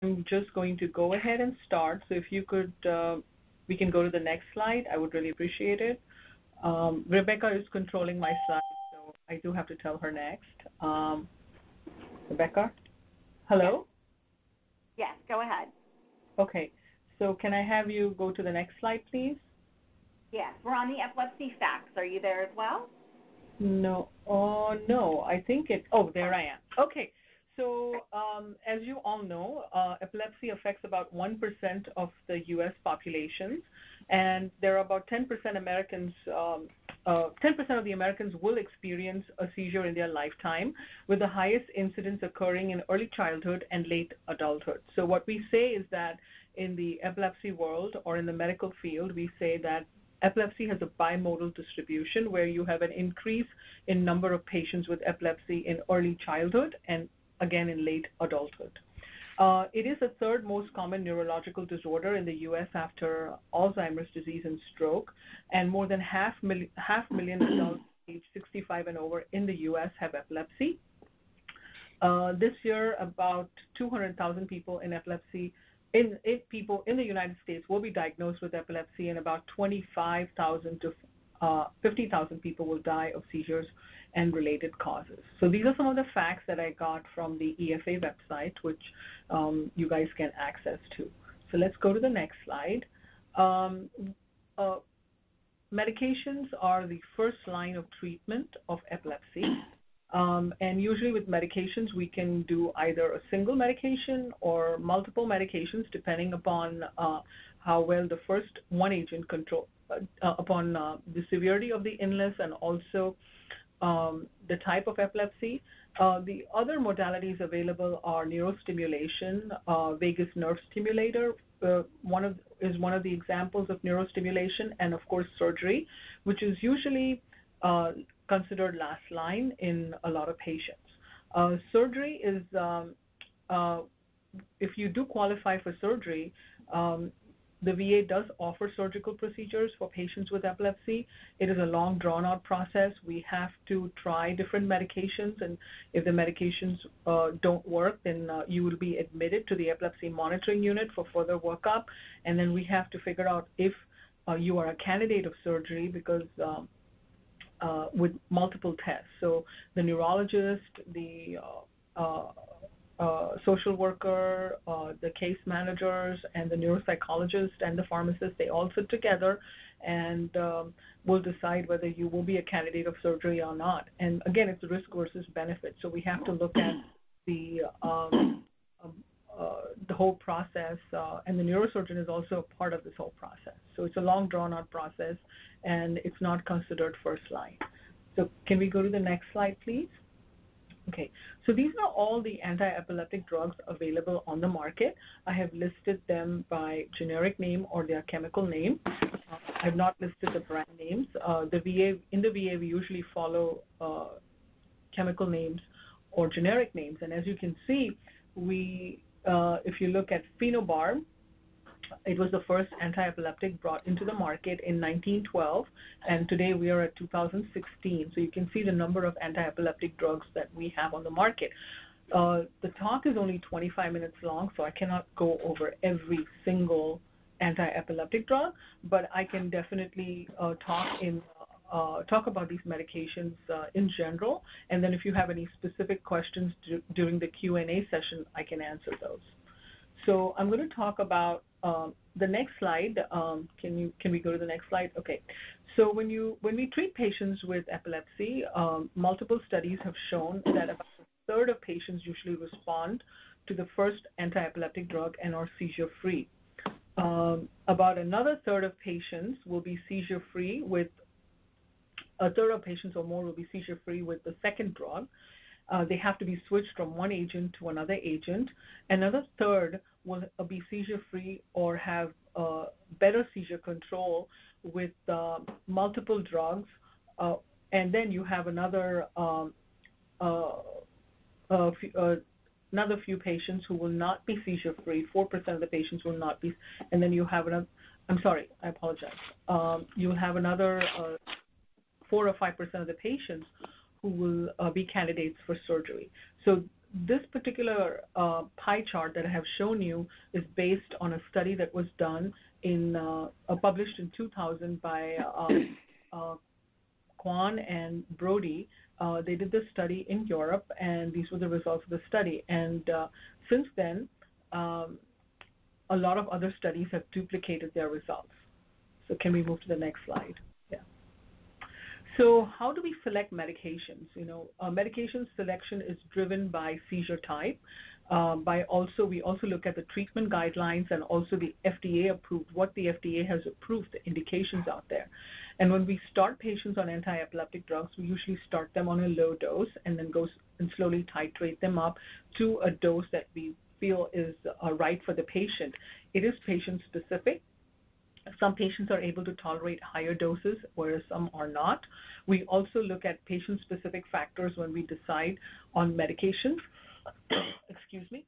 I'm just going to go ahead and start. So if you could, we can go to the next slide. I would really appreciate it. Rebecca is controlling my slides, so I do have to tell her next. Rebecca? Hello? Yes, go ahead. Okay. So can I have you go to the next slide, please? Yes, we're on the Epilepsy Facts. Are you there as well? No. Oh, no. I think it. Oh, there I am. Okay. So as you all know, epilepsy affects about 1% of the U.S. population, and there are about 10% Americans. 10% of the Americans will experience a seizure in their lifetime, with the highest incidence occurring in early childhood and late adulthood. So what we say is that in the epilepsy world or in the medical field, we say that epilepsy has a bimodal distribution where you have an increase in number of patients with epilepsy in early childhood and again in late adulthood. It is the third most common neurological disorder in the U.S. after Alzheimer's disease and stroke, and more than half million adults aged 65 and over in the U.S. have epilepsy. This year, about 200,000 people in epilepsy people in the United States will be diagnosed with epilepsy, and about 25,000 to 50,000 people will die of seizures and related causes. So these are some of the facts that I got from the EFA website, which you guys can access to. So let's go to the next slide. Medications are the first line of treatment of epilepsy. And usually with medications, we can do either a single medication or multiple medications, depending upon how well the first one agent control, upon the severity of the illness and also the type of epilepsy. The other modalities available are neurostimulation, vagus nerve stimulator, is one of the examples of neurostimulation, and of course surgery, which is usually considered last line in a lot of patients. Surgery is, if you do qualify for surgery, the VA does offer surgical procedures for patients with epilepsy. It is a long, drawn-out process. We have to try different medications, and if the medications don't work, then you will be admitted to the epilepsy monitoring unit for further workup, and then we have to figure out if you are a candidate of surgery because with multiple tests. So the neurologist, the social worker, the case managers, and the neuropsychologist and the pharmacist, they all sit together and will decide whether you will be a candidate of surgery or not. And again, it's risk versus benefit. So we have to look at the whole process, and the neurosurgeon is also a part of this whole process. So it's a long, drawn-out process, and it's not considered first line. So can we go to the next slide, please? Okay, so these are all the anti-epileptic drugs available on the market. I have listed them by generic name or their chemical name. I have not listed the brand names. In the VA, we usually follow chemical names or generic names. And as you can see, if you look at phenobarb, it was the first anti-epileptic brought into the market in 1912, and today we are at 2016. So you can see the number of anti-epileptic drugs that we have on the market. The talk is only 25 minutes long, so I cannot go over every single anti-epileptic drug, but I can definitely talk about these medications in general, and then if you have any specific questions during the Q&A session, I can answer those. So I'm going to talk about the next slide. Can we go to the next slide? Okay. So when we treat patients with epilepsy, multiple studies have shown that about a third of patients usually respond to the first anti-epileptic drug and are seizure-free. About another third of patients will be seizure-free with a third of patients or more will be seizure-free with the second drug. They have to be switched from one agent to another agent. Another third will be seizure-free or have better seizure control with multiple drugs. And then you have another few patients who will not be seizure-free. 4% of the patients will not be. And then you have another, I'm sorry, I apologize. You will have another 4 or 5% of the patients who will be candidates for surgery. So this particular pie chart that I have shown you is based on a study that was done published in 2000 by Kwan and Brody. They did this study in Europe, and these were the results of the study. And since then, a lot of other studies have duplicated their results. So can we move to the next slide? Yeah. So how do we select medications? Medication selection is driven by seizure type. We also look at the treatment guidelines and also the FDA approved, what the FDA has approved, the indications out there. And when we start patients on anti-epileptic drugs, we usually start them on a low dose and then go and slowly titrate them up to a dose that we feel is right for the patient. It is patient specific. Some patients are able to tolerate higher doses, whereas some are not. We also look at patient-specific factors when we decide on medications. Excuse me.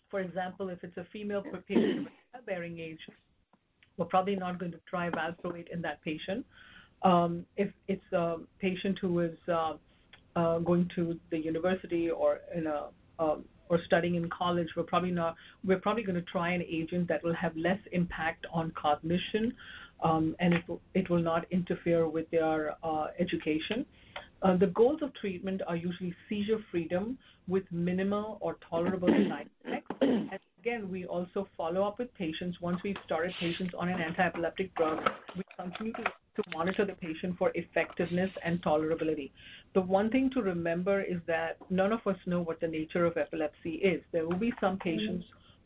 For example, if it's a female patient with childbearing age, we're probably not going to try valproate in that patient. If it's a patient who is going to the university or or studying in college, we're probably going to try an agent that will have less impact on cognition, and it will not interfere with their education. The goals of treatment are usually seizure freedom with minimal or tolerable side effects. And again, we also follow up with patients. Once we've started patients on an anti-epileptic drug, we continue to monitor the patient for effectiveness and tolerability. The one thing to remember is that none of us know what the nature of epilepsy is. There will be some patients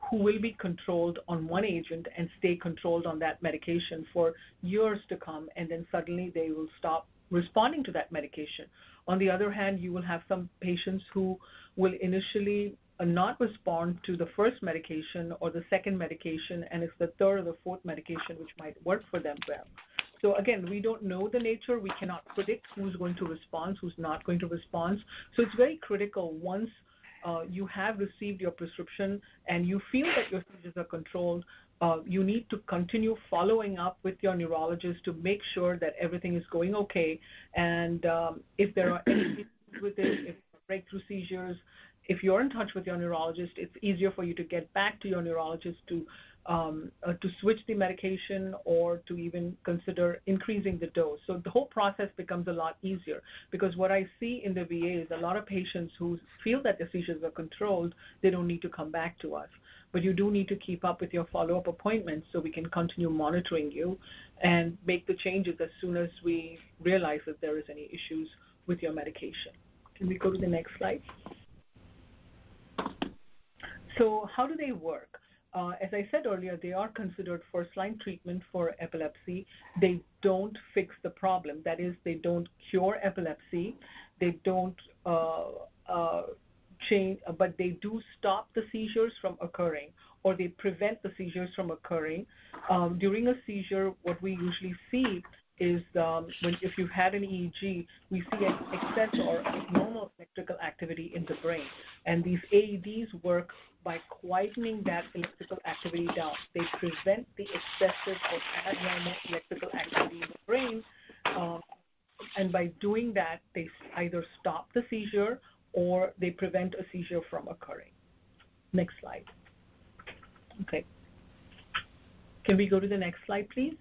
who will be controlled on one agent and stay controlled on that medication for years to come, and then suddenly they will stop responding to that medication. On the other hand, you will have some patients who will initially not respond to the first medication or the second medication, and it's the third or the fourth medication which might work for them well. So again, we don't know the nature. We cannot predict who's going to respond, who's not going to respond. So it's very critical once you have received your prescription and you feel that your seizures are controlled, you need to continue following up with your neurologist to make sure that everything is going okay. And if there are any issues with it, if breakthrough seizures, if you're in touch with your neurologist, it's easier for you to get back to your neurologist to switch the medication or to even consider increasing the dose. So the whole process becomes a lot easier, because what I see in the VA is a lot of patients who feel that the seizures are controlled, they don't need to come back to us. But you do need to keep up with your follow-up appointments so we can continue monitoring you and make the changes as soon as we realize that there is any issues with your medication. Can we go to the next slide? So how do they work? As I said earlier, they are considered first-line treatment for epilepsy. They don't fix the problem. That is, they don't cure epilepsy. They don't change, but they do stop the seizures from occurring, or they prevent the seizures from occurring. During a seizure, what we usually see is if you've had an EEG, we see an excess or abnormal electrical activity in the brain. And these AEDs work by quietening that electrical activity down. They prevent the excessive or abnormal electrical activity in the brain. And by doing that, they either stop the seizure or they prevent a seizure from occurring. Next slide. Okay. Can we go to the next slide, please?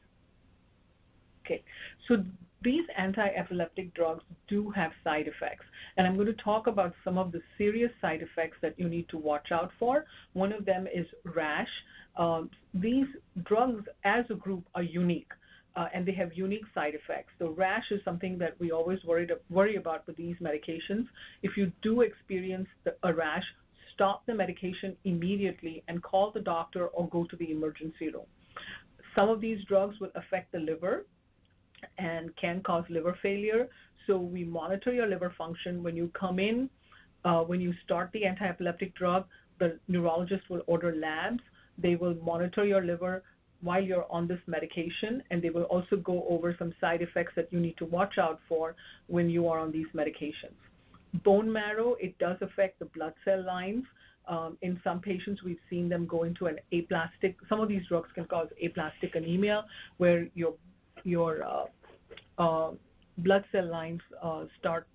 Okay, so these anti-epileptic drugs do have side effects, and I'm going to talk about some of the serious side effects that you need to watch out for. One of them is rash. These drugs as a group are unique, and they have unique side effects. So rash is something that we always worry about with these medications. If you do experience a rash, stop the medication immediately and call the doctor or go to the emergency room. Some of these drugs will affect the liver and can cause liver failure. So we monitor your liver function. When you come in, when you start the anti-epileptic drug, the neurologist will order labs. They will monitor your liver while you're on this medication, and they will also go over some side effects that you need to watch out for when you are on these medications. Bone marrow, it does affect the blood cell lines. In some patients, we've seen them go into an aplastic. Some of these drugs can cause aplastic anemia, where your blood cell lines start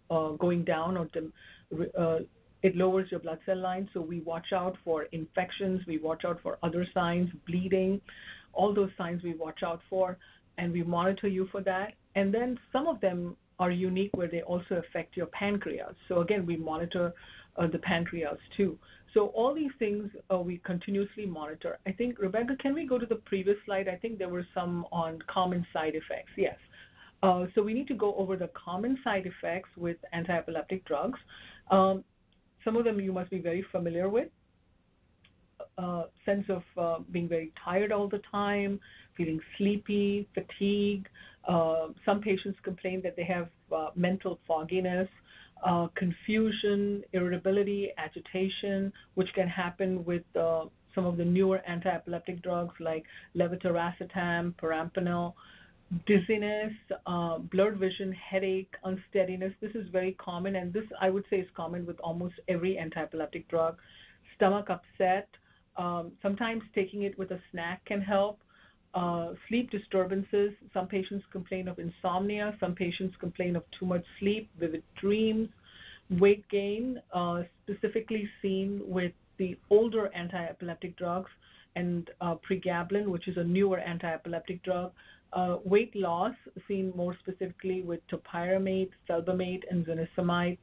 going down or it lowers your blood cell line, so we watch out for infections, we watch out for other signs, bleeding, all those signs we watch out for, and we monitor you for that. And then some of them are unique where they also affect your pancreas. So again, we monitor the pancreas too. So all these things we continuously monitor. I think, Rebecca, can we go to the previous slide? I think there were some on common side effects. Yes. So we need to go over the common side effects with anti-epileptic drugs. Some of them you must be very familiar with. Sense of being very tired all the time, feeling sleepy, fatigue. Some patients complain that they have mental fogginess, confusion, irritability, agitation, which can happen with some of the newer anti-epileptic drugs like levetiracetam, perampanel. Dizziness, blurred vision, headache, unsteadiness. This is very common, and this I would say is common with almost every anti-epileptic drug. Stomach upset. Sometimes taking it with a snack can help. Sleep disturbances. Some patients complain of insomnia. Some patients complain of too much sleep, vivid dreams. Weight gain, specifically seen with the older anti-epileptic drugs, and pregabalin, which is a newer anti-epileptic drug. Weight loss, seen more specifically with topiramate, felbamate, and zonisamide.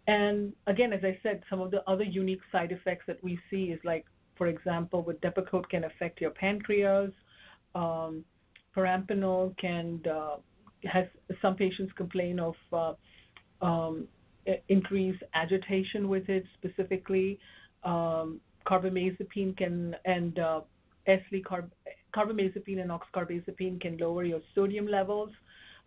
And again, as I said, some of the other unique side effects that we see is like, for example, with Depakote can affect your pancreas. Perampanel has some patients complain of increased agitation with it specifically. Carbamazepine carbamazepine and oxcarbazepine can lower your sodium levels.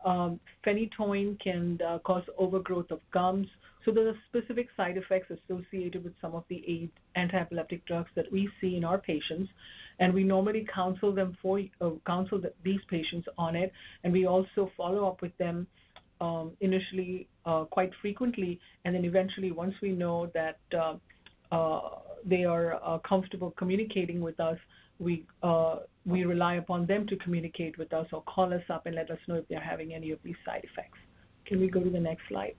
Phenytoin can cause overgrowth of gums. So there are specific side effects associated with some of the anti-epileptic drugs that we see in our patients, and we normally counsel these patients on it, and we also follow up with them initially quite frequently, and then eventually once we know that they are comfortable communicating with us, we rely upon them to communicate with us or call us up and let us know if they're having any of these side effects. Can we go to the next slide?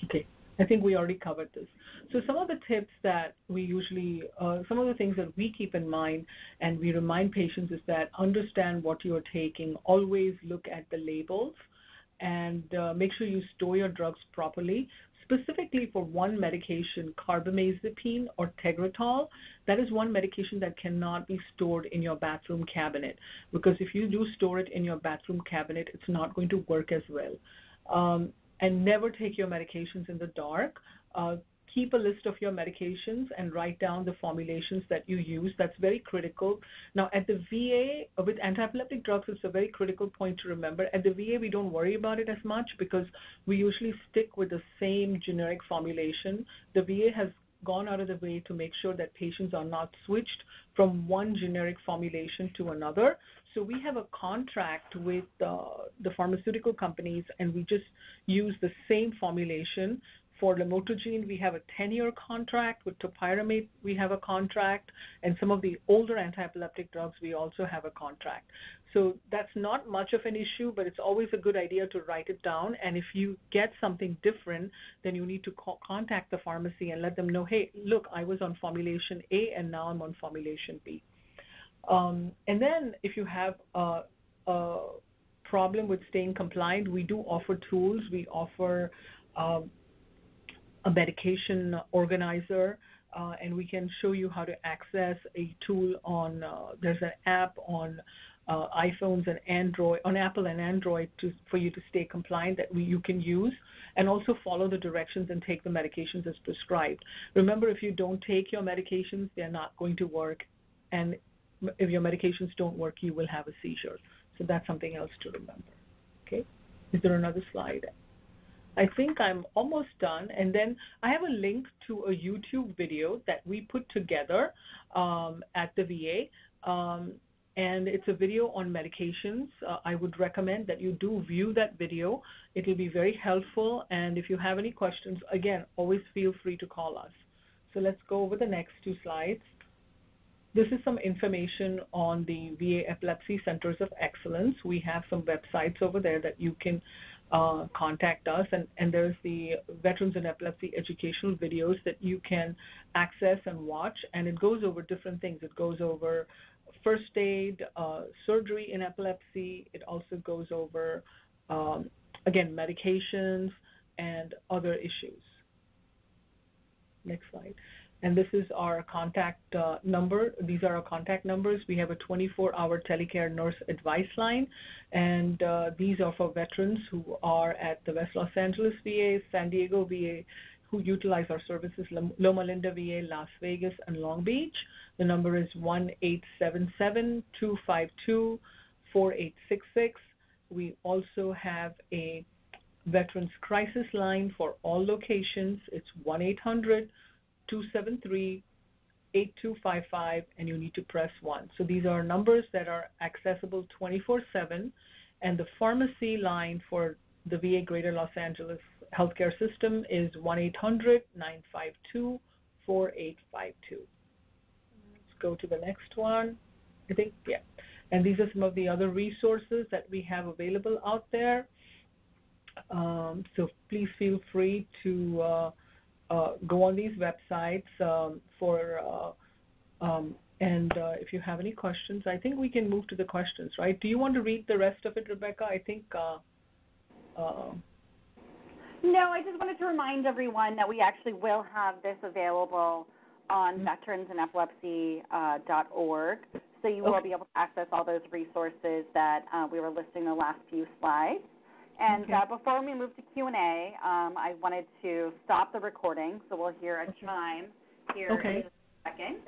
Okay, I think we already covered this. So some of the tips that we usually, some of the things that we keep in mind and we remind patients is that understand what you're taking, always look at the labels, and make sure you store your drugs properly. Specifically for one medication, carbamazepine or Tegretol, that is one medication that cannot be stored in your bathroom cabinet, because if you do store it in your bathroom cabinet, it's not going to work as well. And never take your medications in the dark. Keep a list of your medications and write down the formulations that you use. That's very critical. Now, at the VA, with anti-epileptic drugs, it's a very critical point to remember. At the VA, we don't worry about it as much because we usually stick with the same generic formulation. The VA has gone out of the way to make sure that patients are not switched from one generic formulation to another. So we have a contract with the pharmaceutical companies, and we just use the same formulation. For lamotrigine, we have a 10-year contract. With topiramate, we have a contract. And some of the older anti-epileptic drugs, we also have a contract. So that's not much of an issue, but it's always a good idea to write it down. And if you get something different, then you need to contact the pharmacy and let them know, hey, look, I was on formulation A and now I'm on formulation B. And then if you have a problem with staying compliant, we do offer tools. We offer a medication organizer, and we can show you how to access a tool on, there's an app on iPhones and Android, on Apple and Android for you to stay compliant that you can use, and also follow the directions and take the medications as prescribed. Remember, if you don't take your medications, they're not going to work, and if your medications don't work, you will have a seizure. So that's something else to remember. Okay, is there another slide? I think I'm almost done, and then I have a link to a YouTube video that we put together at the VA, and it's a video on medications. I would recommend that you do view that video. It will be very helpful, and if you have any questions, again, always feel free to call us. So let's go over the next two slides. This is some information on the VA Epilepsy Centers of Excellence. We have some websites over there that you can contact us. And there's the Veterans in Epilepsy educational videos that you can access and watch, and it goes over different things. It goes over first aid, surgery in epilepsy. It also goes over, again, medications and other issues. Next slide. And this is our contact number. These are our contact numbers. We have a 24-hour telecare nurse advice line, and these are for veterans who are at the West Los Angeles VA, San Diego VA, who utilize our services, Loma Linda VA, Las Vegas, and Long Beach. The number is 1-877-252-4866. We also have a Veterans Crisis Line for all locations. It's 1-800-273-8255, and you need to press 1. So these are numbers that are accessible 24/7, and the pharmacy line for the VA Greater Los Angeles Healthcare System is 1-800-952-4852. Let's go to the next one. I think, yeah. And these are some of the other resources that we have available out there. So please feel free to go on these websites and if you have any questions, I think we can move to the questions, right? Do you want to read the rest of it, Rebecca? I think. No, I just wanted to remind everyone that we actually will have this available on veteransinepilepsy.org, so you will be able to access all those resources that we were listing the last few slides. And before we move to Q&A, I wanted to stop the recording, so we'll hear a chime here in a second.